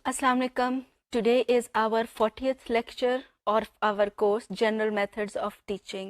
Assalamu alaikum. Today is our 40th lecture of our course General Methods of Teaching.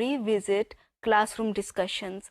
revisit classroom discussions.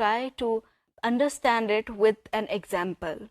try to understand it with an example.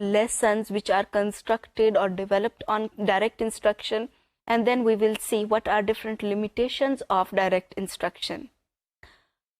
lessons which are constructed or developed on direct instruction, and then we will see what are different limitations of direct instruction.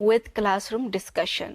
with classroom discussion.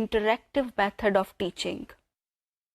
interactive method of teaching.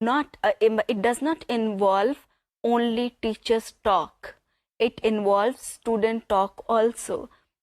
it does not involve only teachers talk. It involves student talk also.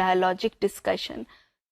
dialogic discussion.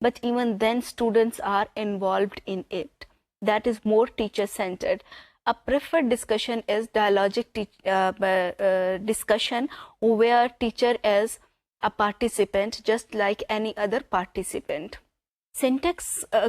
but even then students are involved in it. That is more teacher centered. A preferred discussion is dialogic discussion where teacher is a participant just like any other participant. Syntax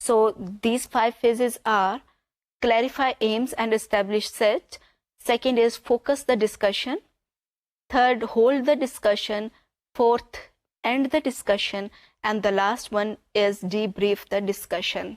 So these 5 phases are clarify aims and establish set. Second is focus the discussion. Third, hold the discussion. Fourth, end the discussion. And the last one is debrief the discussion.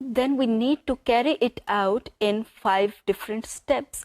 then we need to carry it out in 5 different steps.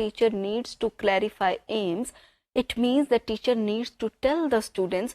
teacher needs to clarify aims, it means the teacher needs to tell the students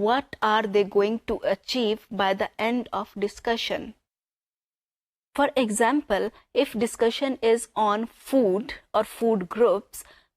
what are they going to achieve by the end of discussion. For example, if discussion is on food or food groups,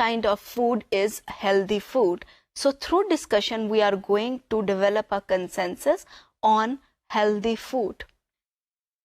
kind of food is healthy food. So through discussion we are going to develop a consensus on healthy food.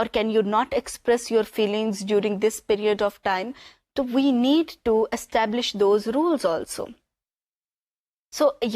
or can you not express your feelings during this period of time. So we need to establish those rules also. So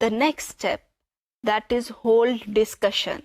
The next step that is hold discussion.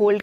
hold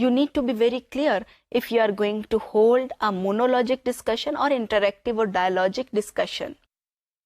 you need to be very clear if you are going to hold a monologic discussion or interactive or dialogic discussion.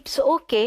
it's okay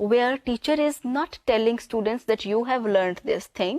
where teacher is not telling students that you have learned this thing.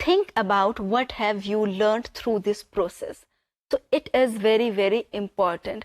think about what have you learned through this process. So it is very very important.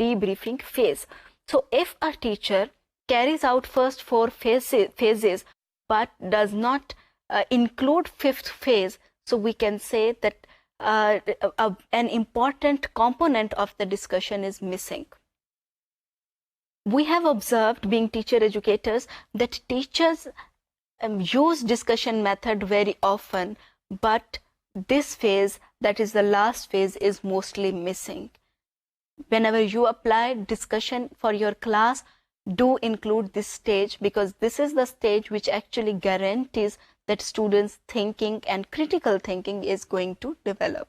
debriefing phase. So if a teacher carries out first 4 phases but does not include 5th phase, so we can say that an important component of the discussion is missing. We have observed, being teacher educators, that teachers use discussion method very often, but this phase, that is the last phase, is mostly missing. Whenever you apply discussion for your class, do include this stage, because this is the stage which actually guarantees that students' thinking and critical thinking is going to develop.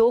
2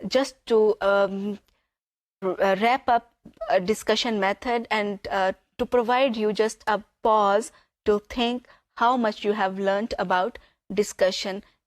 just to wrap up a discussion method and to provide you just a pause to think how much you have learnt about discussion.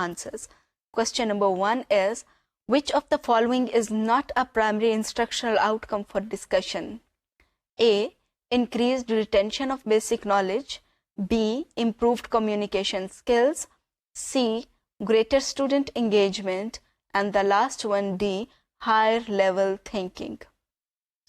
answers. Question number 1 is, which of the following is not a primary instructional outcome for discussion? A. Increased retention of basic knowledge. B. Improved communication skills. C. Greater student engagement. And the last one, D. Higher level thinking.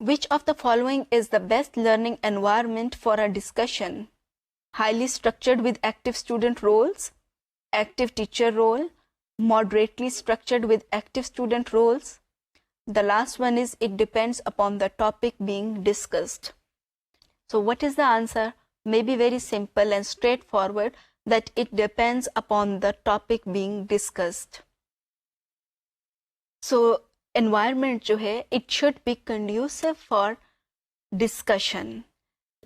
Which of the following is the best learning environment for a discussion? Highly structured with active student roles, active teacher role, moderately structured with active student roles. The last one is, it depends upon the topic being discussed. So what is the answer? may be very simple and straightforward, that it depends upon the topic being discussed. So environment جو ہے it should be conducive for discussion.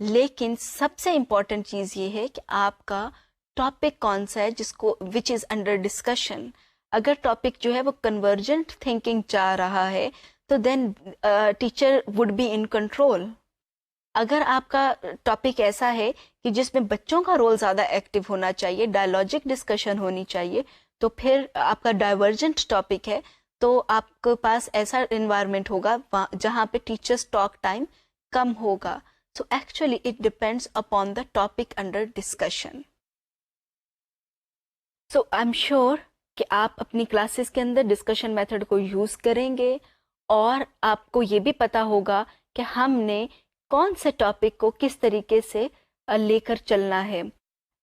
لیکن سب سے important چیز یہ ہے کہ آپ کا ٹاپک کون سا ہے جس کو وچ از انڈر ڈسکشن. اگر ٹاپک جو ہے وہ کنورجنٹ تھنکنگ چاہ رہا ہے تو then teacher would be in control. اگر آپ کا ٹاپک ایسا ہے کہ جس میں بچوں کا رول زیادہ ایکٹیو ہونا چاہیے, ڈائیلاجک ڈسکشن ہونی چاہیے, تو پھر آپ کا ڈائیورجنٹ ٹاپک ہے تو آپ کے پاس ایسا انوائرمنٹ ہوگا جہاں پہ ٹیچرس ٹاک ٹائم کم ہوگا. So actually it depends upon the topic under discussion. So I'm sure کہ آپ اپنی کلاسز کے اندر ڈسکشن میتھڈ کو یوز کریں گے اور آپ کو یہ بھی پتا ہوگا کہ ہم نے کون سے ٹاپک کو کس طریقے سے لے کر چلنا ہے.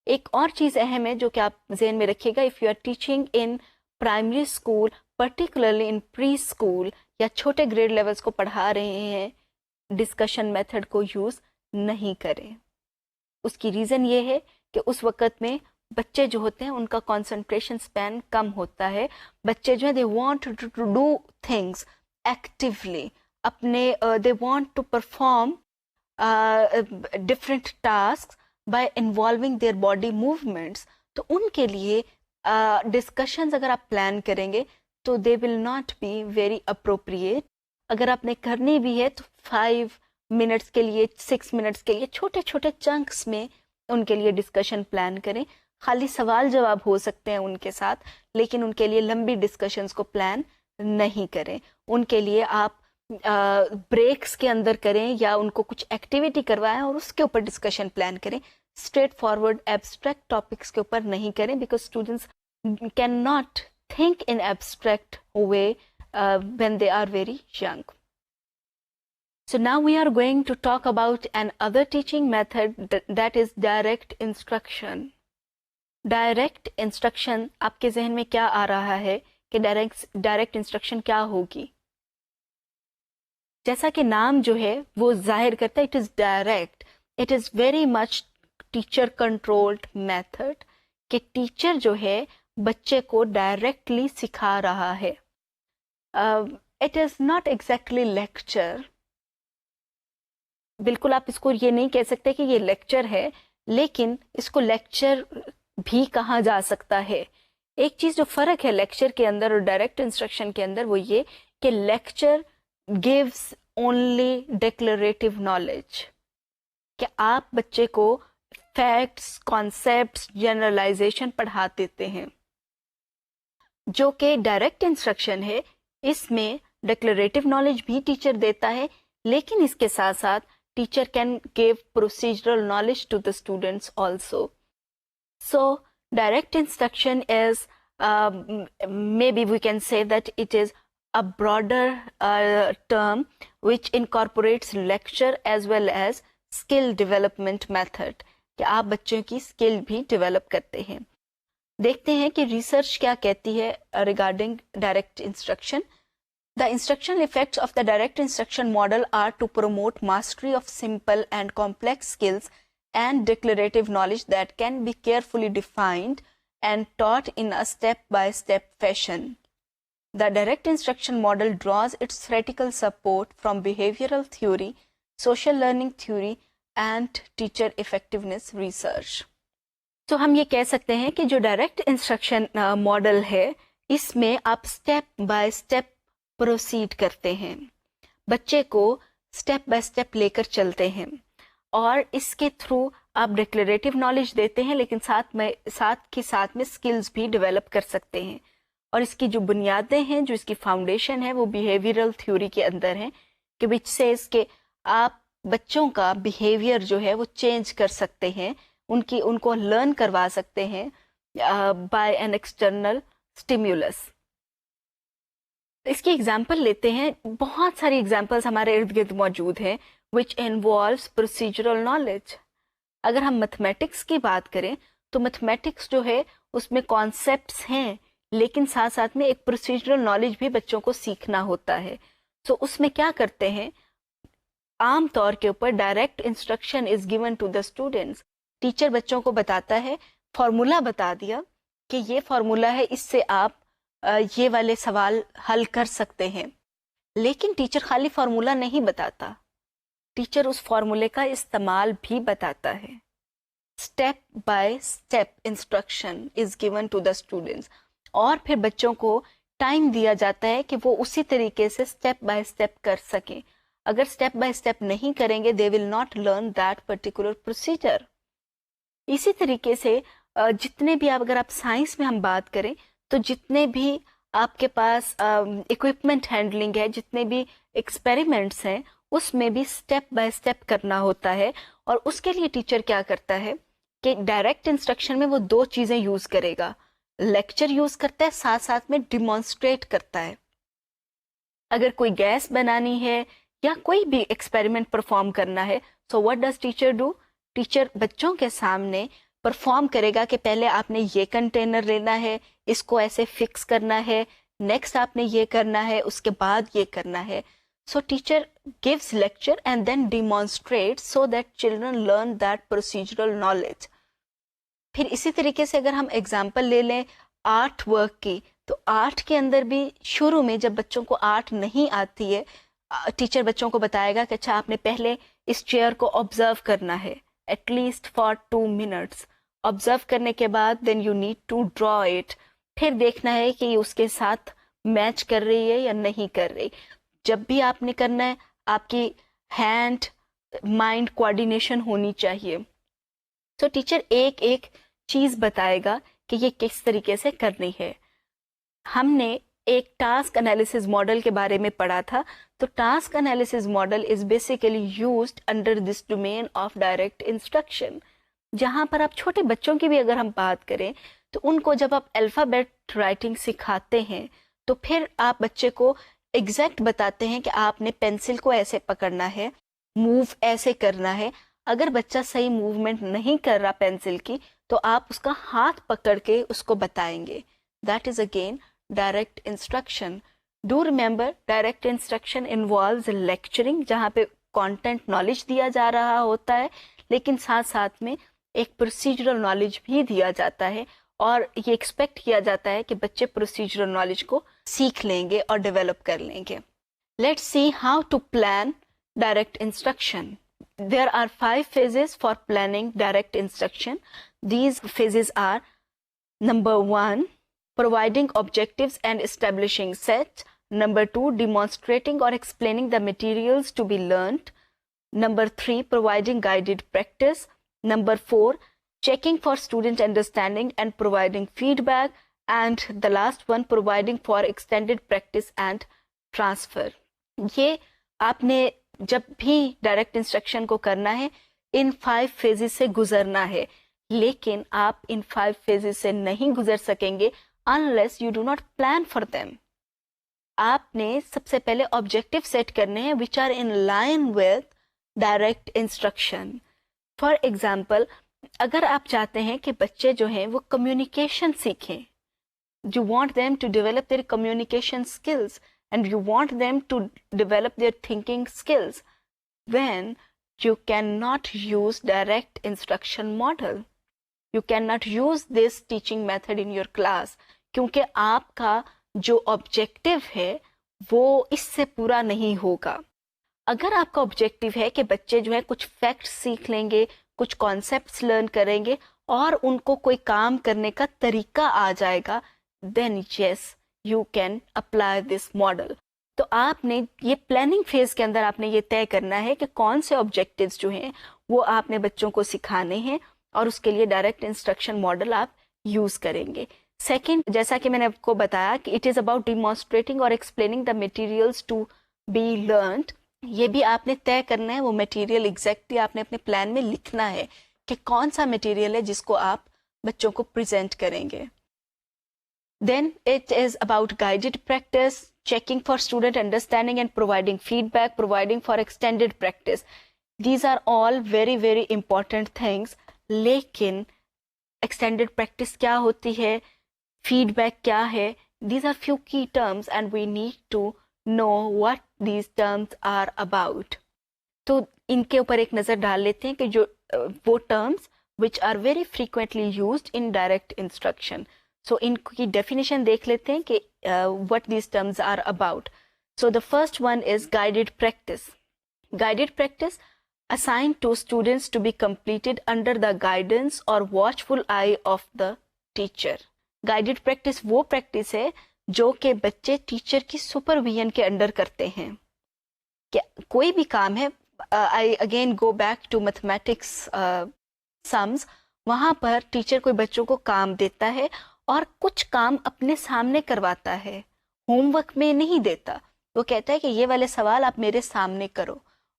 ایک اور چیز اہم ہے جو کہ آپ ذہن میں رکھیے گا, if you are teaching in primary school, particularly in pre-school یا چھوٹے گریڈ لیولز کو پڑھا رہے ہیں, ڈسکشن میتھڈ کو یوز نہیں کریں. اس کی ریزن یہ ہے کہ اس وقت میں بچے جو ہوتے ہیں ان کا کنسنٹریشن سپین کم ہوتا ہے. بچے جو ہیں they want to do things actively, اپنے they want to perform different tasks by involving their body movements. تو ان کے لیے ڈسکشنز اگر آپ پلان کریں گے تو they will not be very appropriate. اگر آپ نے کرنی بھی ہے تو 5 منٹس کے لیے 6 منٹس کے لیے چھوٹے چھوٹے چنکس میں ان کے لیے ڈسکشن پلان کریں. خالی سوال جواب ہو سکتے ہیں ان کے ساتھ, لیکن ان کے لیے لمبی ڈسکشنز کو پلان نہیں کریں. ان کے لیے آپ بریکس کے اندر کریں یا ان کو کچھ ایکٹیویٹی کروائیں اور اس کے اوپر ڈسکشن پلان کریں. اسٹریٹ فارورڈ ایبسٹریکٹ ٹاپکس کے اوپر نہیں کریں, because students can not think in abstract way when they are very young. So now we are going to talk about another teaching method that is direct instruction. Direct instruction, آپ کے ذہن میں کیا آ رہا ہے کہ direct instruction کیا ہوگی؟ جیسا کہ نام جو ہے وہ ظاہر کرتا ہے, it is direct. It is very much teacher controlled method کہ ٹیچر جو ہے بچے کو ڈائریکٹلی سکھا رہا ہے. It is not exactly lecture. بالکل آپ اس کو یہ نہیں کہہ سکتے کہ یہ لیکچر ہے, لیکن اس کو لیکچر بھی کہا جا سکتا ہے. ایک چیز جو فرق ہے لیکچر کے اندر اور ڈائریکٹ انسٹرکشن کے اندر وہ یہ کہ lecture gives only declarative knowledge, کہ آپ بچے کو فیکٹس, کانسیپٹس, جنرلائزیشن پڑھا دیتے ہیں. جو کہ ڈائریکٹ انسٹرکشن ہے اس میں ڈیکلریٹو نالج بھی ٹیچر دیتا ہے, لیکن اس کے ساتھ ساتھ teacher can give procedural knowledge to the students also. So direct instruction is maybe we can say that it is a broader term which incorporates lecture as well as skill development method, کہ آپ بچوں کی skill بھی develop کرتے ہیں. دیکھتے ہیں کہ ریسرچ کیا کہتی ہے regarding direct instruction. The instructional effects of the direct instruction model are to promote mastery of simple and complex skills and declarative knowledge that can be carefully defined and taught in a step-by-step fashion. The direct instruction model draws its theoretical support from behavioral theory, social learning theory, and teacher effectiveness research. تو ہم یہ کہہ سکتے ہیں کہ جو direct instruction model ہے اس میں آپ اسٹیپ بائی اسٹیپ پروسیڈ کرتے ہیں, بچے کو اسٹیپ بائی اسٹیپ لے کر چلتے ہیں, اور اس کے تھرو آپ ڈیکلریٹو نالج دیتے ہیں, لیکن ساتھ میں اسکلز بھی ڈیولپ کر سکتے ہیں. اور اس کی جو بنیادیں ہیں, جو اس کی فاؤنڈیشن ہے وہ بیہیویئرل تھیوری کے اندر ہیں, کہ وچ سیز کہ آپ بچوں کا بیہیویئر جو ہے وہ چینج کر سکتے ہیں, ان کو لرن کروا سکتے ہیں بائی این ایکسٹرنل اسٹیمیولس. اس کی ایگزامپل لیتے ہیں, بہت ساری ایگزامپلس ہمارے ارد گرد موجود ہیں which involves procedural knowledge. اگر ہم میتھمیٹکس کی بات کریں تو میتھمیٹکس جو ہے اس میں کانسیپٹس ہیں, لیکن ساتھ ساتھ میں ایک پروسیجرل نالج بھی بچوں کو سیکھنا ہوتا ہے. سو اس میں کیا کرتے ہیں, عام طور کے اوپر direct instruction is given to the students. Teacher بچوں کو بتاتا ہے, فارمولا بتا دیا کہ یہ فارمولا ہے, اس سے آپ یہ والے سوال حل کر سکتے ہیں. لیکن ٹیچر خالی فارمولا نہیں بتاتا, ٹیچر اس فارمولے کا استعمال بھی بتاتا ہے. Step by step instruction is given to the students, اور پھر بچوں کو ٹائم دیا جاتا ہے کہ وہ اسی طریقے سے اسٹیپ بائی اسٹیپ کر سکیں. اگر اسٹیپ بائی اسٹیپ نہیں کریں گے, they will not learn that particular procedure. اسی طریقے سے جتنے بھی اگر آپ سائنس میں ہم بات کریں تو جتنے بھی آپ کے پاس اکوپمنٹ ہینڈلنگ ہے, جتنے بھی ایکسپیریمنٹس ہیں, اس میں بھی اسٹیپ بائی اسٹیپ کرنا ہوتا ہے. اور اس کے لیے ٹیچر کیا کرتا ہے کہ ڈائریکٹ انسٹرکشن میں وہ 2 چیزیں یوز کرے گا. لیکچر یوز کرتا ہے, ساتھ ساتھ میں ڈیمانسٹریٹ کرتا ہے. اگر کوئی گیس بنانی ہے یا کوئی بھی ایکسپیریمنٹ پرفارم کرنا ہے, so what does teacher do? Teacher بچوں کے سامنے پرفارم کرے گا کہ پہلے آپ نے یہ کنٹینر لینا ہے, اس کو ایسے فکس کرنا ہے, نیکسٹ آپ نے یہ کرنا ہے, اس کے بعد یہ کرنا ہے. So teacher gives lecture and then demonstrates so that children learn that procedural knowledge. پھر اسی طریقے سے اگر ہم ایگزامپل لے لیں آرٹ ورک کی, تو آرٹ کے اندر بھی شروع میں جب بچوں کو آرٹ نہیں آتی ہے, ٹیچر بچوں کو بتائے گا کہ اچھا آپ نے پہلے اس چیئر کو آبزرو کرنا ہے at least for 2 minutes. Observe کرنے کے بعد then you need to draw it. پھر دیکھنا ہے کہ یہ اس کے ساتھ میچ کر رہی ہے یا نہیں کر رہی. جب بھی آپ نے کرنا ہے آپ کی ہینڈ مائنڈ کوآرڈینیشن ہونی چاہیے. تو ٹیچر ایک ایک چیز بتائے گا کہ یہ کس طریقے سے کرنی ہے. ہم نے ایک ٹاسک انالیسز ماڈل کے بارے میں پڑھا تھا. تو task analysis model is basically used under this domain of direct instruction. جہاں پر آپ چھوٹے بچوں کی بھی اگر ہم بات کریں تو ان کو جب آپ الفابیٹ رائٹنگ سکھاتے ہیں تو پھر آپ بچے کو ایگزیکٹ بتاتے ہیں کہ آپ نے پینسل کو ایسے پکڑنا ہے, موو ایسے کرنا ہے. اگر بچہ صحیح موومنٹ نہیں کر رہا پینسل کی تو آپ اس کا ہاتھ پکڑ کے اس کو بتائیں گے. That is again direct instruction. Do remember direct instruction involves lecturing, جہاں پہ کانٹینٹ نالج دیا جا رہا ہوتا ہے, لیکن ساتھ ساتھ میں ایک پروسیجرل نالج بھی دیا جاتا ہے, اور یہ ایکسپیکٹ کیا جاتا ہے کہ بچے پروسیجرل نالج کو سیکھ لیں گے اور ڈیولپ کر لیں گے. Let's see how to plan direct instruction. There are 5 phases for planning direct instruction. These phases are: number 1, providing objectives and establishing sets. Number 2, demonstrating or explaining the materials to be learnt. Number 3, providing guided practice. Number 4, checking for student understanding and providing feedback. And the last one, providing for extended practice and transfer. یہ آپ نے جب بھی direct instruction کو کرنا ہے ان 5 phases سے گزرنا ہے, لیکن آپ ان 5 فیزز سے نہیں گزر سکیں گے unless you do not plan for them. آپ نے سب سے پہلے آبجیکٹو سیٹ کرنے ہیں which are in line with direct instruction. For example, اگر آپ چاہتے ہیں کہ بچے جو ہیں وہ کمیونیکیشن سیکھیں, you want them to develop their communication skills and you want them to develop their thinking skills, then you cannot use direct instruction model. You cannot use this teaching method in your class, کیونکہ آپ کا جو objective ہے وہ اس سے پورا نہیں ہوگا. اگر آپ کا آبجیکٹو ہے کہ بچے جو ہے کچھ فیکٹس سیکھ لیں گے, کچھ کانسیپٹس لرن کریں گے اور ان کو کوئی کام کرنے کا طریقہ آ جائے گا, then yes, you can apply this model. تو آپ نے یہ پلاننگ فیز کے اندر آپ نے یہ طے کرنا ہے کہ کون سے آبجیکٹیوز جو ہیں وہ آپ نے بچوں کو سکھانے ہیں, اور اس کے لیے ڈائریکٹ انسٹرکشن ماڈل آپ یوز کریں گے. سیکنڈ, جیسا کہ میں نے آپ کو بتایا کہ اٹ از اباؤٹ ڈیمانسٹریٹنگ اور explaining the materials to be learned. یہ بھی آپ نے طے کرنا ہے, وہ مٹیریل ایگزیکٹلی آپ نے اپنے پلان میں لکھنا ہے کہ کون سا مٹیریل ہے جس کو آپ بچوں کو پریزنٹ کریں گے. Then it is about guided practice, checking for student understanding and providing feedback, providing for extended practice. These are all very, very important things. لیکن extended practice کیا ہوتی ہے, feedback کیا ہے, these are few key terms and we need to know what these terms are about. تو ان کے اوپر ایک نظر ڈال لیتے ہیں کہ جو وہ terms which are very frequently used in direct instruction. So ان کی definition دیکھ لیتے ہیں کہ what these terms are about. So the first one is guided practice. Guided practice assigned to students to be completed under the guidance or watchful eye of the teacher. Guided practice وہ practice ہے جو کہ بچے teacher کی supervision کے under کرتے ہیں. کہ کوئی بھی کام ہے, I again go back to mathematics sums, وہاں پر ٹیچر کوئی بچوں کو کام دیتا ہے اور کچھ کام اپنے سامنے کرواتا ہے, ہوم ورک میں نہیں دیتا. وہ کہتا ہے کہ یہ والے سوال آپ میرے سامنے کرو,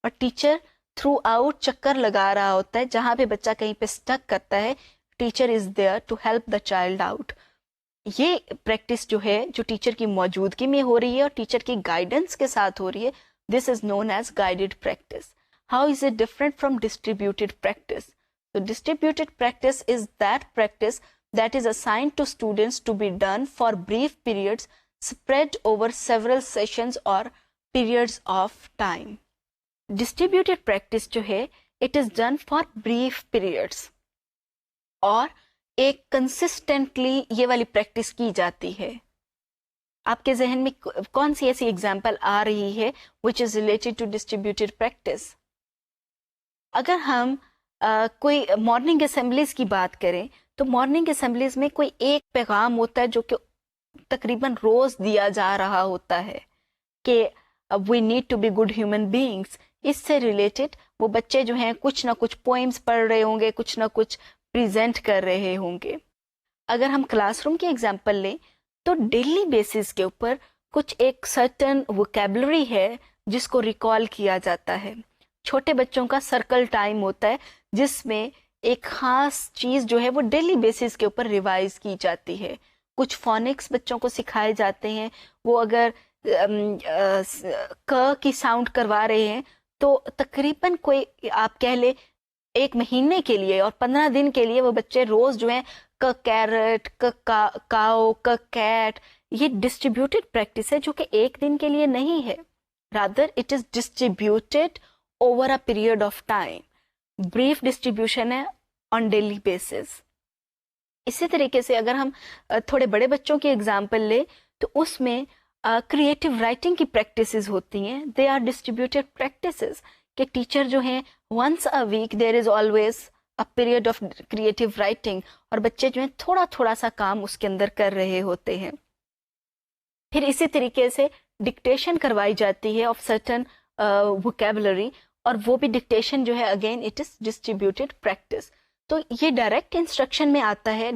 اور ٹیچر تھرو آؤٹ چکر لگا رہا ہوتا ہے, جہاں پہ بچہ کہیں پہ اسٹک کرتا ہے teacher is there to help the child out. یہ پریکٹس جو ہے جو ٹیچر کی موجودگی میں ہو رہی ہے اور ٹیچر کی گائیڈنس کے ساتھ ہو رہی ہے, this is known as guided practice. How is it different from distributed practice? So distributed practice is that practice that is assigned to students to be done for brief periods spread over several sessions or periods of time. Distributed practice جو ہے it is done for brief periods, اور ایک consistently یہ والی practice کی جاتی ہے. آپ کے ذہن میں کون سی ایسی ایگزامپل آ رہی ہے which is related to distributed practice؟ اگر ہم کوئی مارننگ اسمبلیز کی بات کریں تو مارننگ اسمبلیز میں کوئی ایک پیغام ہوتا ہے جو کہ تقریباً روز دیا جا رہا ہوتا ہے کہ we need to be good human beings. اس سے ریلیٹڈ وہ بچے جو ہیں کچھ نہ کچھ پوئمس پڑھ رہے ہوں گے, کچھ نہ کچھ پریزنٹ کر رہے ہوں گے. اگر ہم کلاس روم کی ایگزامپل لیں تو ڈیلی بیسس کے اوپر کچھ ایک سرٹن ووکیبلری ہے جس کو ریکال کیا جاتا ہے. چھوٹے بچوں کا سرکل ٹائم ہوتا ہے جس میں ایک خاص چیز جو ہے وہ ڈیلی بیسس کے اوپر ریوائز کی جاتی ہے. کچھ فونکس بچوں کو سکھائے جاتے ہیں. وہ اگر ک کی ساؤنڈ کروا رہے ہیں تو تقریباً کوئی آپ کہہ لیں 1 مہینے کے لیے اور 15 دن کے لیے وہ بچے روز جو ہیں ک کیرٹ, کاؤ, کیٹ, یہ ڈسٹریبیوٹیڈ پریکٹس ہے جو کہ ایک دن کے لیے نہیں ہے. Rather it is distributed over a period of time. Brief distribution ہے آن ڈیلی بیسس. اسی طریقے سے اگر ہم تھوڑے بڑے بچوں کی ایگزامپل لیں تو اس میں کریٹو رائٹنگ کی پریکٹسز ہوتی ہیں. دے آر ڈسٹریبیوٹیڈ پریکٹسز کہ ٹیچر جو ہیں once a week there is always a period of creative writing, اور بچے جو ہیں تھوڑا تھوڑا سا کام اس کے اندر کر رہے ہوتے ہیں. پھر اسی طریقے سے ڈکٹیشن کروائی جاتی ہے آف سرٹن ووکیبلری, اور وہ بھی ڈکٹیشن جو ہے again it is distributed practice. تو یہ ڈائریکٹ انسٹرکشن میں آتا ہے.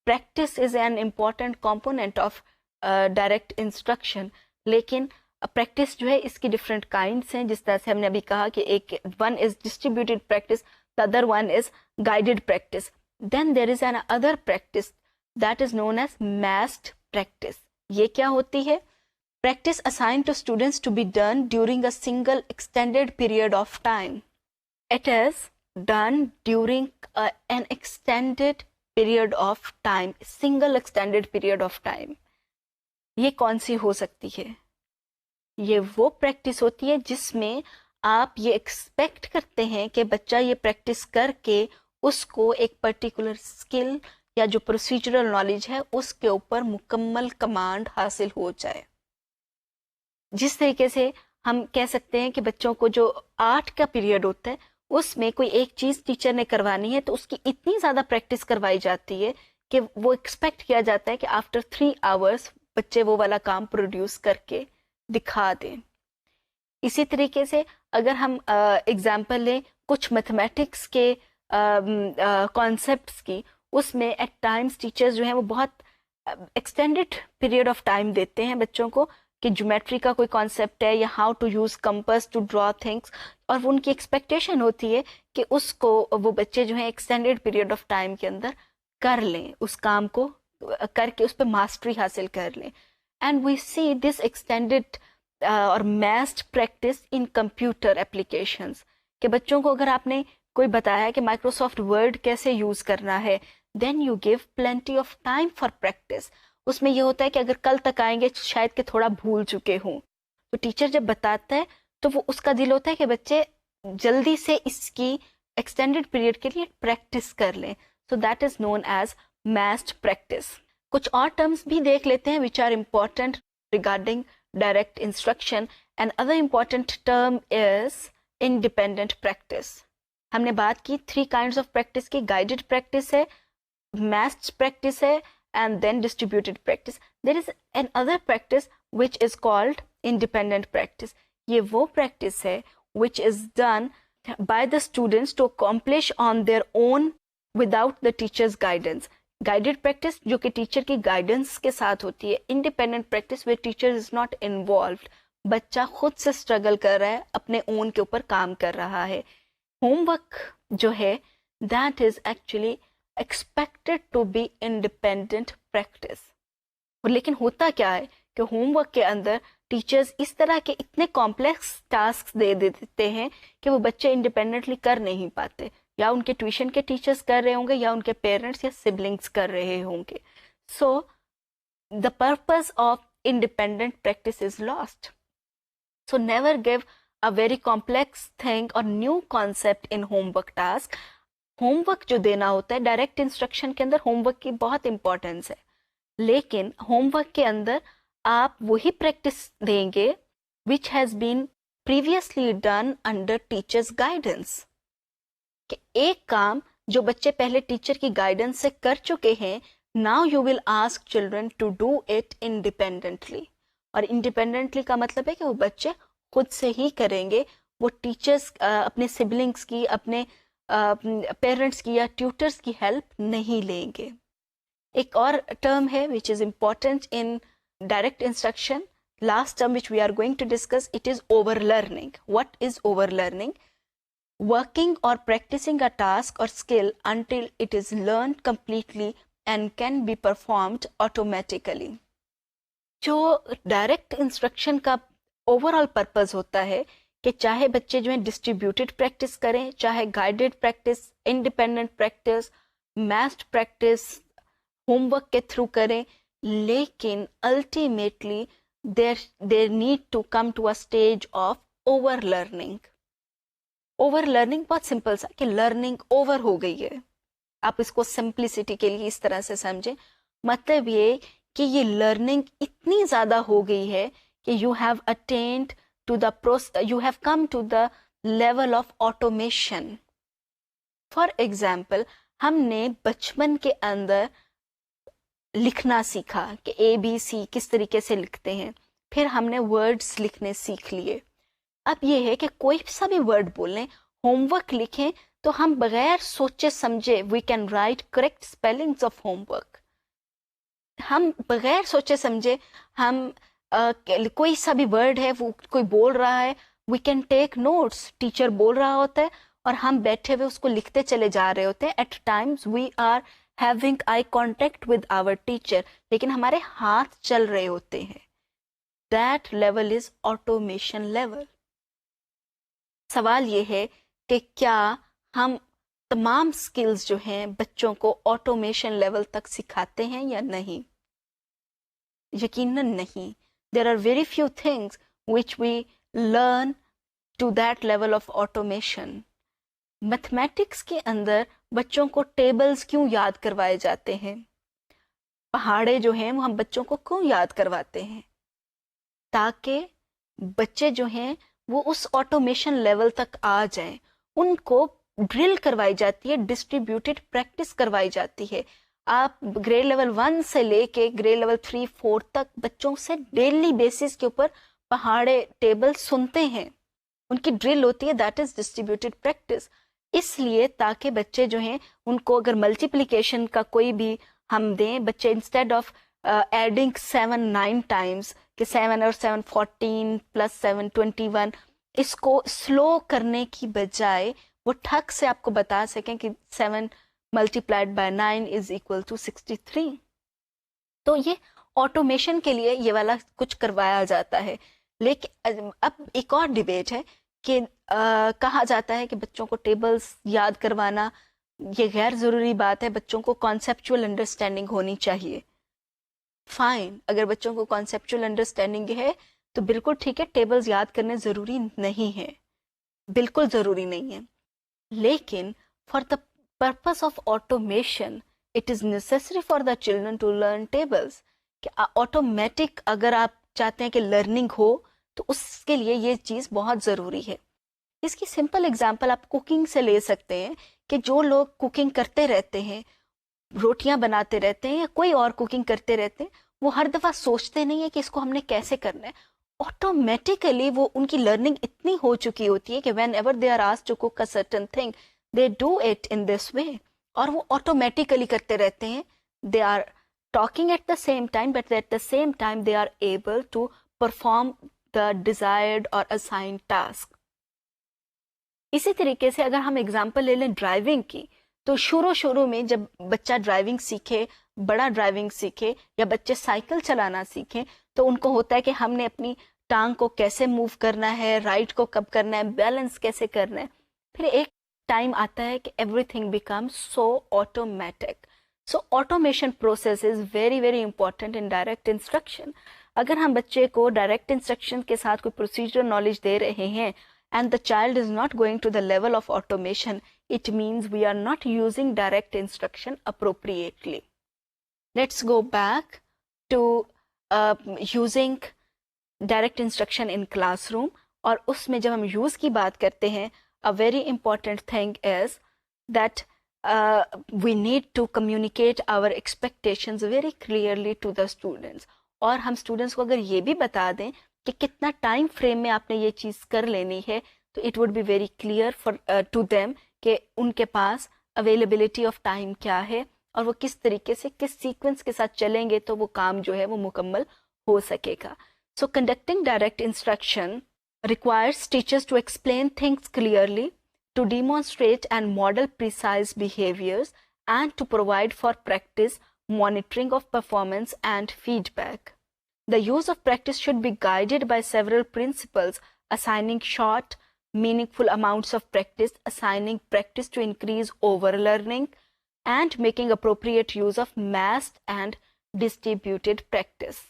Practice is an important component of direct instruction. لیکن پریکٹس جو ہے اس کی ڈفرینٹ کائنڈس ہیں, جس طرح سے ہم نے ابھی کہا کہ ایک one is distributed practice, the other one is guided practice. Then there is an other practice that is known as massed practice. یہ کیا ہوتی ہے؟ Practice assigned to students to be done during a single extended period of time. It is done during an extended period of time, single extended period of time. یہ کون سی ہو سکتی ہے؟ یہ وہ پریکٹس ہوتی ہے جس میں آپ یہ ایکسپیکٹ کرتے ہیں کہ بچہ یہ پریکٹس کر کے اس کو ایک پرٹیکولر اسکل یا جو پروسیجرل نالج ہے اس کے اوپر مکمل کمانڈ حاصل ہو جائے. جس طریقے سے ہم کہہ سکتے ہیں کہ بچوں کو جو آرٹ کا پیریڈ ہوتا ہے اس میں کوئی ایک چیز ٹیچر نے کروانی ہے تو اس کی اتنی زیادہ پریکٹس کروائی جاتی ہے کہ وہ ایکسپیکٹ کیا جاتا ہے کہ آفٹر 3 hours بچے وہ والا کام پروڈیوس کر کے دکھا دیں. اسی طریقے سے اگر ہم ایگزامپل لیں کچھ میتھمیٹکس کے کانسیپٹس کی, اس میں ایٹ ٹائمس ٹیچرز جو ہیں وہ بہت ایکسٹینڈڈ پیریڈ آف ٹائم دیتے ہیں بچوں کو کہ جیومیٹری کا کوئی کانسیپٹ ہے یا how to use compass to draw things, اور ان کی ایکسپیکٹیشن ہوتی ہے کہ اس کو وہ بچے جو ہیں ایکسٹینڈڈ پیریڈ آف ٹائم کے اندر کر لیں, اس کام کو کر کے اس پہ ماسٹری حاصل کر لیں. And we see this extended اور massed practice in computer applications کہ بچوں کو اگر آپ نے کوئی بتایا کہ مائکروسافٹ ورڈ کیسے یوز کرنا ہے, then you give plenty of time for practice. اس میں یہ ہوتا ہے کہ اگر کل تک آئیں گے شاید کہ تھوڑا بھول چکے ہوں, تو ٹیچر جب بتاتا ہے تو وہ اس کا دل ہوتا ہے کہ بچے جلدی سے اس کی ایکسٹینڈیڈ پیریڈ کے لیے پریکٹس کر لیں. So that is known as massed practice. کچھ اور ٹرمز بھی دیکھ لیتے ہیں which are important regarding direct instruction. And other important term is independent practice. ہم نے بات کی 3 kinds of practice کی. guided practice ہے, massed practice ہے, and then distributed practice. There is another practice which is called independent practice. یہ وہ practice ہے which is done by the students to accomplish on their own without the teacher's guidance. Guided practice جو کہ teacher کی guidance کے ساتھ ہوتی ہے. Independent practice where teacher is not involved. بچہ خود سے اسٹرگل کر رہا ہے, اپنے اون کے اوپر کام کر رہا ہے. ہوم ورک جو ہے that is actually expected to be independent practice. اور لیکن ہوتا کیا ہے کہ ہوم ورک کے اندر ٹیچرز اس طرح کے اتنے کمپلیکس ٹاسک دے دیتے ہیں کہ وہ بچے انڈیپینڈنٹلی کر نہیں پاتے. یا ان کے ٹیوشن کے ٹیچرز کر رہے ہوں گے یا ان کے پیرنٹس یا سبلنگس کر رہے ہوں گے. So the purpose of independent practice is lost. So never give a very complex thing or new concept in homework task. homework جو دینا ہوتا ہے ڈائریکٹ انسٹرکشن کے اندر homework کی بہت امپورٹنس ہے, لیکن homework کے اندر آپ وہی پریکٹس دیں گے which has been previously done under teacher's guidance. کہ ایک کام جو بچے پہلے ٹیچر کی گائیڈنس سے کر چکے ہیں, now you will ask children to do it independently. اور انڈیپینڈنٹلی کا مطلب ہے کہ وہ بچے خود سے ہی کریں گے, وہ ٹیچرس اپنے سبلنگس کی, اپنے پیرنٹس کی یا ٹیوٹرس کی ہیلپ نہیں لیں گے. ایک اور ٹرم ہے which is important in direct instruction, last term which we are going to discuss, it is overlearning. What is overlearning? Working or practicing a task or skill until it is learned completely and can be performed automatically. جو direct instruction کا over all purpose ہوتا ہے کہ چاہے بچے جو ہیں distributed practice کریں, چاہے guided practice, independent practice, massed practice homework کے تھرو کریں, لیکن ultimately there need to come to a stage of over learning. Over learning بہت سمپل سا کہ لرننگ اوور ہو گئی ہے. آپ اس کو سمپلسٹی کے لیے اس طرح سے سمجھیں, مطلب یہ کہ یہ لرننگ اتنی زیادہ ہو گئی ہے کہ you have attend to the you have come to the level of automation. For example, ہم نے بچپن کے اندر لکھنا سیکھا کہ ABC کس طریقے سے لکھتے ہیں, پھر ہم نے ورڈز لکھنے سیکھ لیے. اب یہ ہے کہ کوئی سا بھی ورڈ بولیں, ہوم ورک لکھیں تو ہم بغیر سوچے سمجھے we can write correct spellings of homework. ہم بغیر سوچے سمجھے ہم کوئی سا بھی ورڈ ہے وہ کوئی بول رہا ہے, we can take notes. Teacher بول رہا ہوتا ہے اور ہم بیٹھے ہوئے اس کو لکھتے چلے جا رہے ہوتے ہیں. At times we are having eye contact with our teacher, لیکن ہمارے ہاتھ چل رہے ہوتے ہیں. That level is automation level. سوال یہ ہے کہ کیا ہم تمام سکلز جو ہیں بچوں کو آٹومیشن لیول تک سکھاتے ہیں یا نہیں؟ یقیناً نہیں. There are very few things which we learn to that level of automation. Mathematics کے اندر بچوں کو ٹیبلز کیوں یاد کروائے جاتے ہیں؟ پہاڑے جو ہیں وہ ہم بچوں کو کیوں یاد کرواتے ہیں؟ تاکہ بچے جو ہیں وہ اس آٹومیشن لیول تک آ جائیں. ان کو ڈرل کروائی جاتی ہے, ڈسٹریبیوٹیڈ پریکٹس کروائی جاتی ہے. آپ گریڈ لیول 1 سے لے کے گریڈ لیول 3-4 تک بچوں سے ڈیلی بیسس کے اوپر پہاڑے ٹیبل سنتے ہیں, ان کی ڈرل ہوتی ہے. That is distributed practice. اس لیے تاکہ بچے جو ہیں ان کو اگر ملٹیپلیکیشن کا کوئی بھی ہم دیں, بچے انسٹیڈ آف ایڈنگ 7-9 ٹائمس کہ 7 اور 7 14 + 7 21, اس کو سلو کرنے کی بجائے وہ ٹھک سے آپ کو بتا سکیں کہ 7 × 9 = 63. تو یہ آٹومیشن کے لیے یہ والا کچھ کروایا جاتا ہے. لیکن اب ایک اور ڈیبیٹ ہے کہ کہا جاتا ہے کہ بچوں کو ٹیبلز یاد کروانا یہ غیر ضروری بات ہے, بچوں کو کانسیپچول انڈرسٹینڈنگ ہونی چاہیے. فائن, اگر بچوں کو کانسیپچول انڈرسٹینڈنگ ہے تو بالکل ٹھیک ہے, ٹیبلز یاد کرنے ضروری نہیں ہے. بالکل ضروری نہیں ہے. لیکن for the purpose of automation it is necessary for the children to learn tables. کہ آٹومیٹک اگر آپ چاہتے ہیں کہ لرننگ ہو تو اس کے لیے یہ چیز بہت ضروری ہے. اس کی سمپل اگزامپل آپ کوکنگ سے لے سکتے ہیں کہ جو لوگ کوکنگ کرتے رہتے ہیں, روٹیاں بناتے رہتے ہیں یا کوئی اور کوکنگ کرتے رہتے ہیں, وہ ہر دفعہ سوچتے نہیں ہیں کہ اس کو ہم نے کیسے کرنا ہے. آٹومیٹیکلی وہ ان کی لرننگ اتنی ہو چکی ہوتی ہے کہ whenever they are asked to cook a certain thing they do it in this way, اور وہ آٹومیٹیکلی کرتے رہتے ہیں. They are talking at the same time but at the same time they are able to perform the desired اور assigned task. اسی طریقے سے اگر ہم اگزامپل لے لیں ڈرائیونگ کی, تو شروع میں جب بچہ ڈرائیونگ سیکھے, بڑا ڈرائیونگ سیکھے یا بچے سائیکل چلانا سیکھیں, تو ان کو ہوتا ہے کہ ہم نے اپنی ٹانگ کو کیسے موو کرنا ہے, رائٹ کو کب کرنا ہے, بیلنس کیسے کرنا ہے. پھر ایک ٹائم آتا ہے کہ every thing become so automatic. So automation process is very very important in direct instruction. اگر ہم بچے کو ڈائریکٹ انسٹرکشن کے ساتھ کوئی پروسیجر نالج دے رہے ہیں and the child is not going to the level of automation, it means we are not using direct instruction appropriately. Let's go back to using direct instruction in classroom. اور اس میں جب ہم use کی بات کرتے ہیں, a very important thing is that we need to communicate our expectations very clearly to the students. اور ہم اسٹوڈنٹس کو اگر یہ بھی بتا دیں کہ کتنا ٹائم فریم میں آپ نے یہ چیز کر لینی ہے, تو it would be very clear for to them کہ ان کے پاس اویلیبلٹی آف ٹائم کیا ہے اور وہ کس طریقے سے کس سیکوینس کے ساتھ چلیں گے تو وہ کام جو ہے وہ مکمل ہو سکے گا. So conducting direct instruction requires teachers to explain things clearly, to demonstrate and model precise behaviors, and to provide for practice, monitoring of performance and feedback. The use of practice should be guided by several principles: assigning short, meaningful amounts of practice, assigning practice to increase overlearning, and making appropriate use of massed and distributed practice.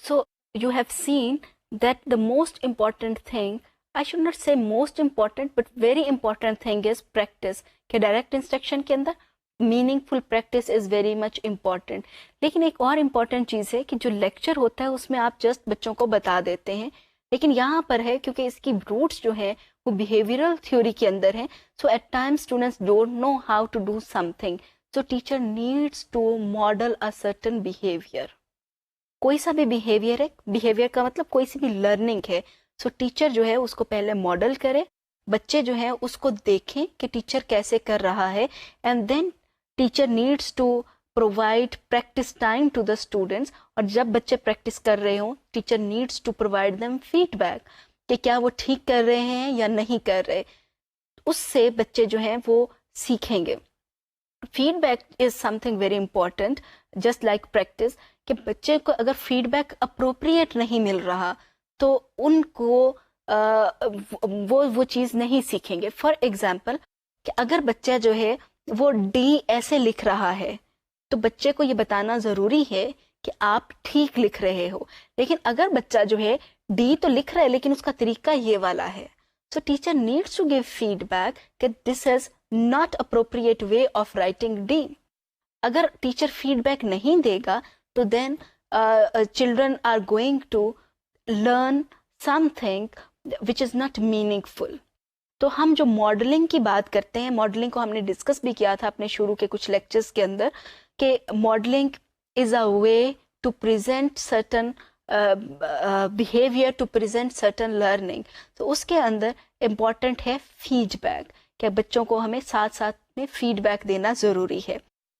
So you have seen that the most important thing, I should not say most important, but very important thing is practice. کہ direct instruction کے اندر meaningful practice is very much important. لیکن ایک اور important چیز ہے کہ جو لیکچر ہوتا ہے اس میں آپ جسٹ بچوں کو بتا دیتے ہیں, لیکن یہاں پر ہے کیونکہ اس کی روٹس جو ہیں وہ بیہیویئرل تھیوری کے اندر ہیں. So at times students don't know how to do something, so teacher needs to model a certain behaviour. کوئی سا بھی بیہیویئر ہے, بیہیویئر کا مطلب کوئی سی بھی لرننگ ہے, سو ٹیچر جو ہے اس کو پہلے ماڈل کرے, بچے جو ہیں اس کو دیکھیں کہ ٹیچر کیسے کر رہا ہے, and then teacher needs to provide practice time to the students. اور جب بچے پریکٹس کر رہے ہوں teacher needs to provide them feedback کہ کیا وہ ٹھیک کر رہے ہیں یا نہیں کر رہے. اس سے بچے جو ہیں وہ سیکھیں گے. Feedback is something very important just like practice, کہ بچے کو اگر فیڈ بیک اپروپریٹ نہیں مل رہا تو ان کو وہ چیز نہیں سیکھیں گے. فار ایگزامپل کہ اگر بچہ جو ہے وہ ڈی ایسے لکھ رہا ہے تو بچے کو یہ بتانا ضروری ہے کہ آپ ٹھیک لکھ رہے ہو, لیکن اگر بچہ جو ہے ڈی تو لکھ رہا ہے لیکن اس کا طریقہ یہ والا ہے, so teacher needs to give feedback کہ this is not appropriate way of writing D. اگر ٹیچر فیڈ بیک نہیں دے گا تو then children are going to learn something which is not meaningful. تو ہم جو modelling کی بات کرتے ہیں, ماڈلنگ کو ہم نے ڈسکس بھی کیا تھا اپنے شروع کے کچھ لیکچرز کے اندر, کہ modelling is a way to present certain behaviour, to present certain learning. تو اس کے اندر امپورٹنٹ ہے فیڈ بیک, کہ بچوں کو ہمیں ساتھ ساتھ میں فیڈ بیک دینا ضروری ہے.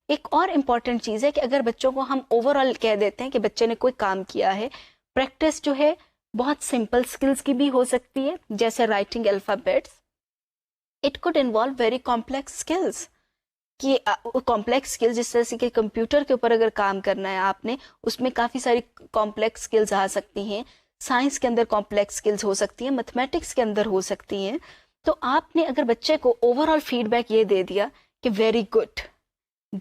ایک اور امپورٹنٹ چیز ہے کہ اگر بچوں کو ہم اوور آل کہہ دیتے ہیں کہ بچے نے کوئی کام کیا ہے, پریکٹس جو ہے بہت سمپل اسکلس کی بھی ہو سکتی ہے, جیسے writing alphabets. It could involve very complex skills, کہ کمپلیکس اسکلس جس طرح سے کہ کمپیوٹر کے اوپر اگر کام کرنا ہے آپ نے, اس میں کافی ساری کمپلیکس اسکلس آ سکتی ہیں. سائنس کے اندر کمپلیکس اسکلس ہو سکتی ہیں, میتھمیٹکس کے اندر ہو سکتی ہیں. تو آپ نے اگر بچے کو اوور آل فیڈ بیک یہ دے دیا کہ very good,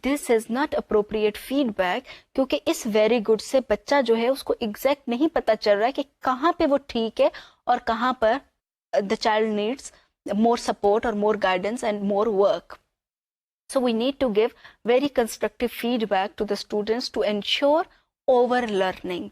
this is not appropriate feedback, کیونکہ اس ویری گڈ سے بچہ جو ہے اس کو ایگزیکٹ نہیں پتا چل رہا ہے کہ کہاں پہ وہ ٹھیک ہے اور کہاں پر the child needs more support or more guidance and more work. So we need to give very constructive feedback to the students to ensure over learning,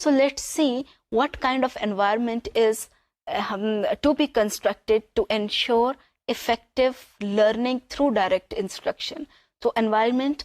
So let's see what kind of environment is to be constructed to ensure effective learning through direct instruction. So environment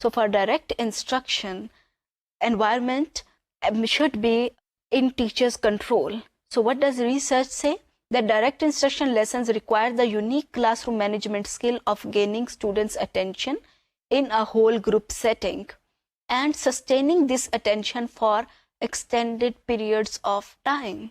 So for direct instruction, environment should be in teacher's control. So what does research say? That direct instruction lessons require the unique classroom management skill of gaining students' attention in a whole group setting and sustaining this attention for extended periods of time.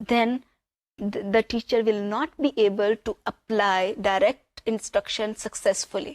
then the teacher will not be able to apply direct instruction successfully.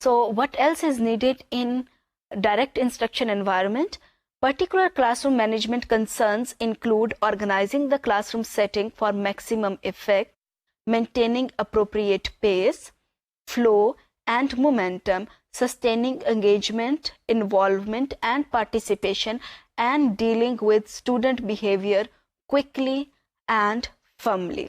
So what else is needed in direct instruction environment? Particular classroom management concerns include organizing the classroom setting for maximum effect, maintaining appropriate pace, flow and momentum, sustaining engagement, involvement and participation, and dealing with student behavior quickly and firmly.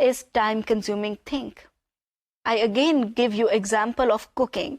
is time consuming thing. I again give you example of cooking.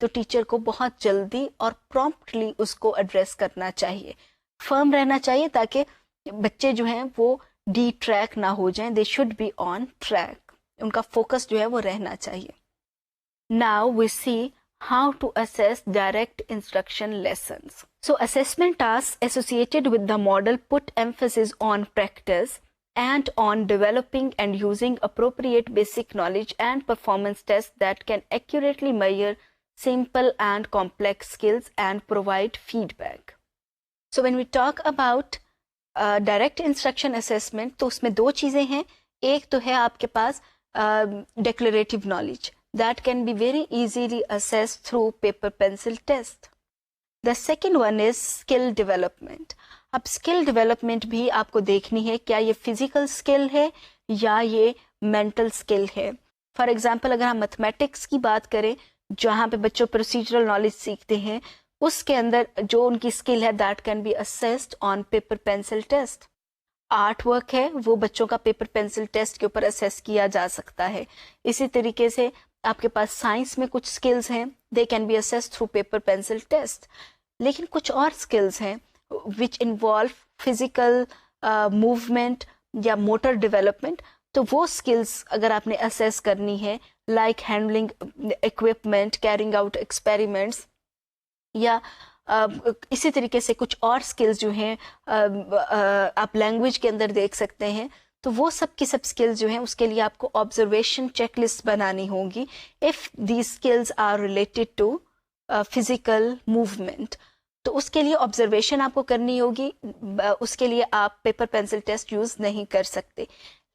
تو teacher کو بہت جلدی اور promptly اس کو address کرنا چاہیے. فرم رہنا چاہیے تاکہ بچے جو ہیں وہ ڈی ٹریک نہ ہو جائیں. They should be on track. ان کا فوکس جو ہے وہ رہنا چاہیے. Now we see how to assess direct instruction lessons. So assessment tasks associated with the model put emphasis on practice and on developing and using appropriate basic knowledge and performance tests that can accurately measure simple and complex skills and provide feedback. So when we talk about direct instruction assessment, تو اس میں دو چیزیں ہیں. ایک تو ہے آپ کے پاس declarative knowledge that can be very easily assessed through paper pencil test. The second one is skill development. اب اسکل ڈیولپمنٹ بھی آپ کو دیکھنی ہے کیا یہ فزیکل اسکل ہے یا یہ مینٹل اسکل ہے. فار ایگزامپل اگر ہم میتھمیٹکس کی بات کریں جہاں پہ بچوں پروسیجرل نالج سیکھتے ہیں, اس کے اندر جو ان کی اسکل ہے that can be assessed on paper pencil test. Art work ہے وہ بچوں کا پیپر پینسل ٹیسٹ کے اوپر اسیس کیا جا سکتا ہے. اسی طریقے سے آپ کے پاس سائنس میں کچھ اسکلز ہیں, they can be assessed through paper pencil test. لیکن کچھ اور اسکلز ہیں وچ انوالو فزیکل موومنٹ یا موٹر ڈیولپمنٹ, تو وہ اسکلز اگر آپ نے اسیس کرنی ہے like handling equipment, carrying out experiments, یا اسی طریقے سے کچھ اور اسکلز جو ہیں آپ لینگویج کے اندر دیکھ سکتے ہیں, تو وہ سب کی سب اسکلز جو ہیں اس کے لیے آپ کو آبزرویشن چیک لسٹ بنانی ہوگی if these skills are related to physical movement. تو اس کے لیے آبزرویشن آپ کو کرنی ہوگی, اس کے لیے آپ پیپر پینسل ٹیسٹ یوز نہیں کر سکتے.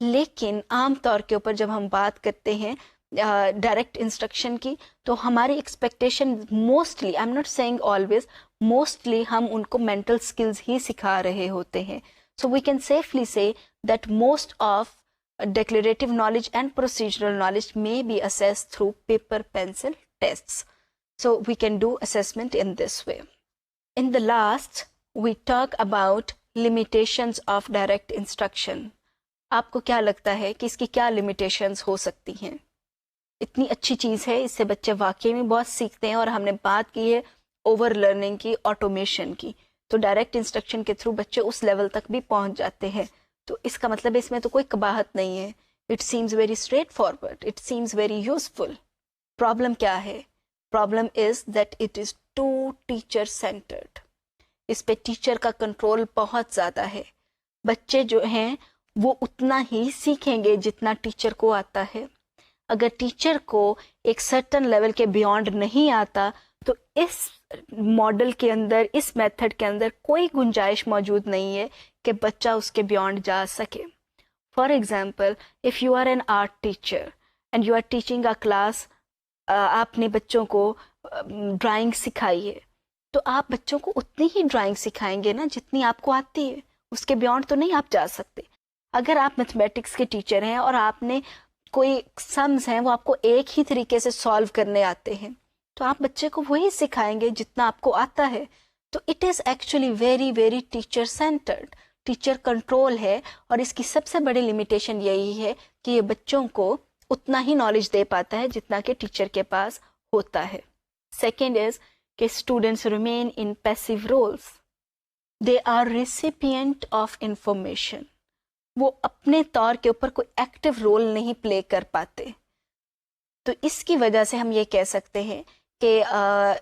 لیکن عام طور کے اوپر جب ہم بات کرتے ہیں ڈائریکٹ انسٹرکشن کی, تو ہماری expectation mostly, I am not seeing always, mostly ہم ان کو مینٹل اسکلز ہی سکھا رہے ہوتے ہیں. So we can safely say that most of declarative knowledge and procedural knowledge may be assessed through paper pencil tests. So we can do assessment in this way. In the last, we talk about limitations of direct instruction. آپ کو کیا لگتا ہے کہ اس کی کیا limitations ہو سکتی ہیں؟ اتنی اچھی چیز ہے, اس سے بچے واقعی میں بہت سیکھتے ہیں, اور ہم نے بات کی ہے اوور لرننگ کی, آٹومیشن کی, تو ڈائریکٹ انسٹرکشن کے تھرو بچے اس لیول تک بھی پہنچ جاتے ہیں. تو اس کا مطلب اس میں تو کوئی قباحت نہیں ہے. It seems very straightforward, it seems very useful. Problem کیا ہے؟ Problem is that it is too teacher centred. اس پہ ٹیچر کا کنٹرول بہت زیادہ ہے. بچے جو ہیں وہ اتنا ہی سیکھیں گے جتنا ٹیچر کو آتا ہے. اگر ٹیچر کو ایک سرٹن لیول کے بیونڈ نہیں آتا تو اس ماڈل کے اندر, اس میتھڈ کے اندر کوئی گنجائش موجود نہیں ہے کہ بچہ اس کے بیونڈ جا سکے. For example, if you are an art teacher and you are teaching a class, آپ نے بچوں کو ڈرائنگ سکھائی ہے, تو آپ بچوں کو اتنی ہی ڈرائنگ سکھائیں گے نا جتنی آپ کو آتی ہے, اس کے بیونڈ تو نہیں آپ جا سکتے. اگر آپ میتھمیٹکس کے ٹیچر ہیں اور آپ نے کوئی سمز ہیں وہ آپ کو ایک ہی طریقے سے سالو کرنے آتے ہیں, تو آپ بچے کو وہی سکھائیں گے جتنا آپ کو آتا ہے. تو it is actually very very teacher centred. Teacher control ہے, اور اس کی سب سے بڑی لمیٹیشن یہی ہے کہ یہ بچوں کو اتنا ہی نالج دے پاتا ہے جتنا کہ ٹیچر کے پاس ہوتا ہے. سیکنڈ از کہ students remain in passive roles. They are recipient of information. وہ اپنے طور کے اوپر کوئی ایکٹیو رول نہیں پلے کر پاتے. تو اس کی وجہ سے ہم یہ کہہ سکتے ہیں کہ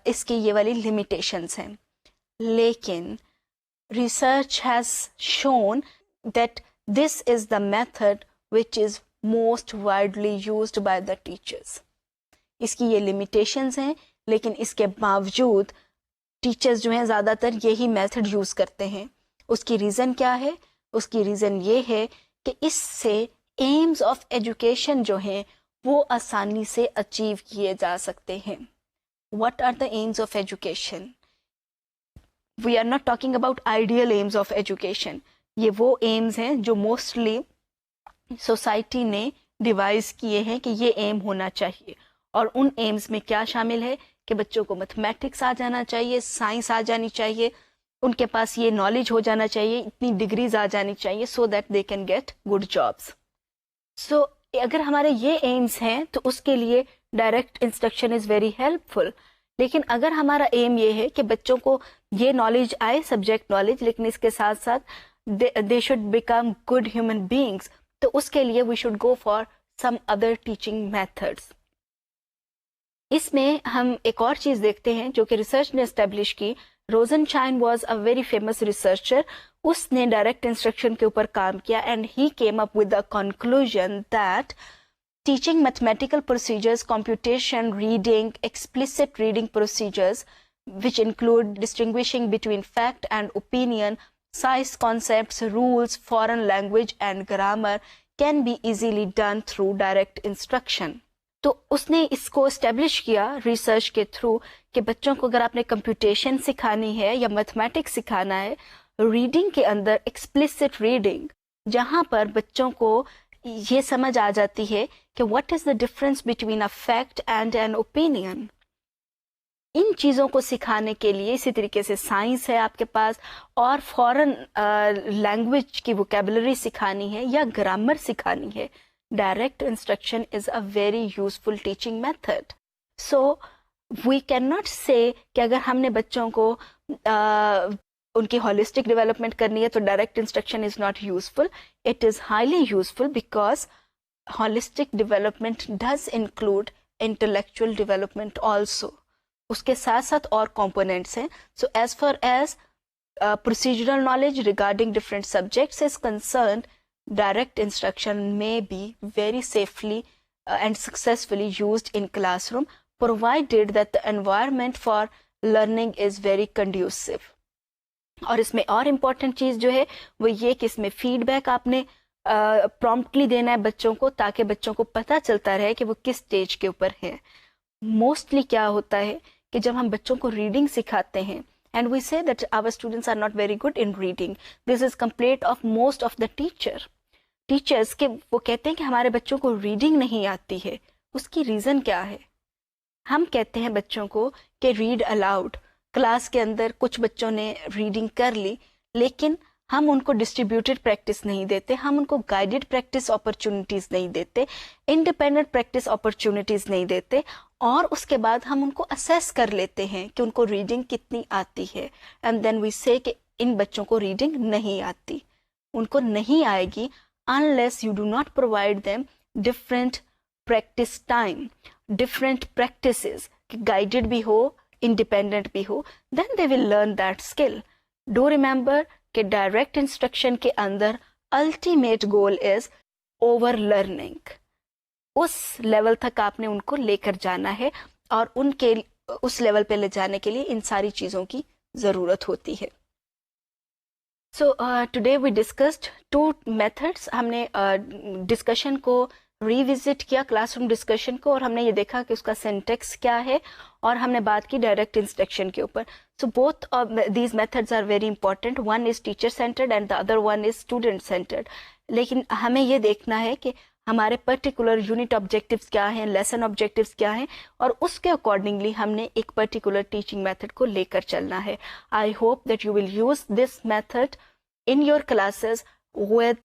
اس کی یہ والی لمیٹیشنز ہیں. لیکن research has shown that this is the method which is most widely used by the teachers. اس کی یہ لمیٹیشنز ہیں, لیکن اس کے باوجود ٹیچرز جو ہیں زیادہ تر یہی میتھڈ یوز کرتے ہیں. اس کی ریزن کیا ہے؟ اس کی ریزن یہ ہے کہ اس سے ایمز آف ایجوکیشن جو ہیں وہ آسانی سے اچیو کیے جا سکتے ہیں. What are the aims of education? We are not talking about ideal aims of education. یہ وہ ایمز ہیں جو موسٹلی سوسائٹی نے ڈیوائز کیے ہیں کہ یہ ایم ہونا چاہیے. اور ان ایمز میں کیا شامل ہے کہ بچوں کو میتھمیٹکس آ جانا چاہیے, سائنس آ جانی چاہیے, ان کے پاس یہ نالج ہو جانا چاہیے, اتنی ڈگریز آ جانی چاہیے, so that they can get good jobs. So اگر ہمارے یہ ایمز ہیں تو اس کے لیے direct instruction is very helpful. لیکن اگر ہمارا ایم یہ ہے کہ بچوں کو یہ نالج آئے سبجیکٹ نالج، لیکن اس کے ساتھ ساتھ they should become good human beings, تو اس کے لیے we should go for some other teaching methods. اس میں ہم ایک اور چیز دیکھتے ہیں جو کہ ریسرچ نے اسٹیبلش کی. Rosenshine was a very famous researcher. اس نے ڈائریکٹ انسٹرکشن کے اوپر کام کیا and he came up with a conclusion that teaching mathematical procedures, computation, reading, explicit reading procedures, which include distinguishing between fact and opinion, science concepts, rules, foreign language and grammar, can be easily done through direct instruction. تو اس نے اس کو establish کیا research کے through کہ بچوں کو اگر آپ نے کمپیوٹیشن سکھانی ہے یا میتھمیٹکس سکھانا ہے، ریڈنگ کے اندر ایکسپلسٹ ریڈنگ، جہاں پر بچوں کو یہ سمجھ آ جاتی ہے کہ what is the difference between a fact and an opinion. ان چیزوں کو سکھانے کے لیے اسی طریقے سے سائنس ہے آپ کے پاس، اور فورن لینگویج کی ووکیبلری سکھانی ہے یا گرامر سکھانی ہے، direct instruction is a very useful teaching method. So we can not say کہ اگر ہم نے بچوں کو ان کی ہولسٹک ڈیولپمنٹ کرنی ہے تو direct instruction is not useful. It is highly useful because holistic development does include intellectual development also. اس کے ساتھ ساتھ اور components ہیں. So as far as procedural knowledge regarding different subjects is concerned, direct instruction may be very safely and successfully used in classroom, provided that the environment for learning is very conducive. اور اس میں اور important چیز جو ہے وہ یہ کہ اس میں فیڈ بیک آپ نے پرومپٹلی دینا ہے بچوں کو، تاکہ بچوں کو پتہ چلتا رہے کہ وہ کس اسٹیج کے اوپر ہے. موسٹلی کیا ہوتا ہے کہ جب ہم بچوں کو ریڈنگ سکھاتے ہیں and we say that our students are not very good in reading, this is complete of most of the teachers کہ وہ کہتے ہیں کہ ہمارے بچوں کو ریڈنگ نہیں آتی ہے. اس کی ریزن کیا ہے؟ ہم کہتے ہیں بچوں کو کہ ریڈ الاؤڈ، کلاس کے اندر کچھ بچوں نے ریڈنگ کر لی، لیکن ہم ان کو ڈسٹریبیوٹیڈ پریکٹس نہیں دیتے، ہم ان کو گائیڈڈ پریکٹس اپرچونیٹیز نہیں دیتے، انڈیپینڈنٹ پریکٹس اپرچونیٹیز نہیں دیتے، اور اس کے بعد ہم ان کو اسیس کر لیتے ہیں کہ ان کو ریڈنگ کتنی آتی ہے. اینڈ دین وی سے کہ ان بچوں کو ریڈنگ نہیں آتی. ان کو نہیں آئے گی unless you do not provide them different practice time, different practices, کہ guided بھی ہو، independent بھی ہو, then they will learn that skill. Do remember کہ ڈائریکٹ انسٹرکشن کے اندر ultimate goal is over learning. اس لیول تک آپ نے ان کو لے کر جانا ہے، اور ان کے اس لیول پہ لے جانے کے لیے ان ساری چیزوں کی ضرورت ہوتی ہے. So today we discussed 2 methods. ہم نے ڈسکشن کو ریوزٹ کیا، کلاس روم ڈسکشن کو، اور ہم نے یہ دیکھا کہ اس کا سینٹیکس کیا ہے، اور ہم نے بات کی ڈائریکٹ انسٹرکشن کے اوپر. So both these methods are very important. One is teacher centred and the other one is student centred. لیکن ہمیں یہ دیکھنا ہے کہ ہمارے پرٹیکولر یونٹ آبجیکٹیوز کیا ہیں، لیسن آبجیکٹیوز کیا ہیں، اور اس کے اکارڈنگلی ہم نے ایک پرٹیکولر ٹیچنگ میتھڈ کو لے کر چلنا ہے. I hope that you will use this method in your classes with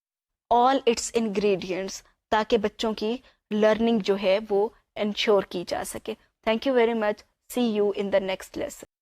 all its ingredients تاکہ بچوں کی لرننگ جو ہے وہ انشور کی جا سکے. Thank you very much. See you in the next lesson.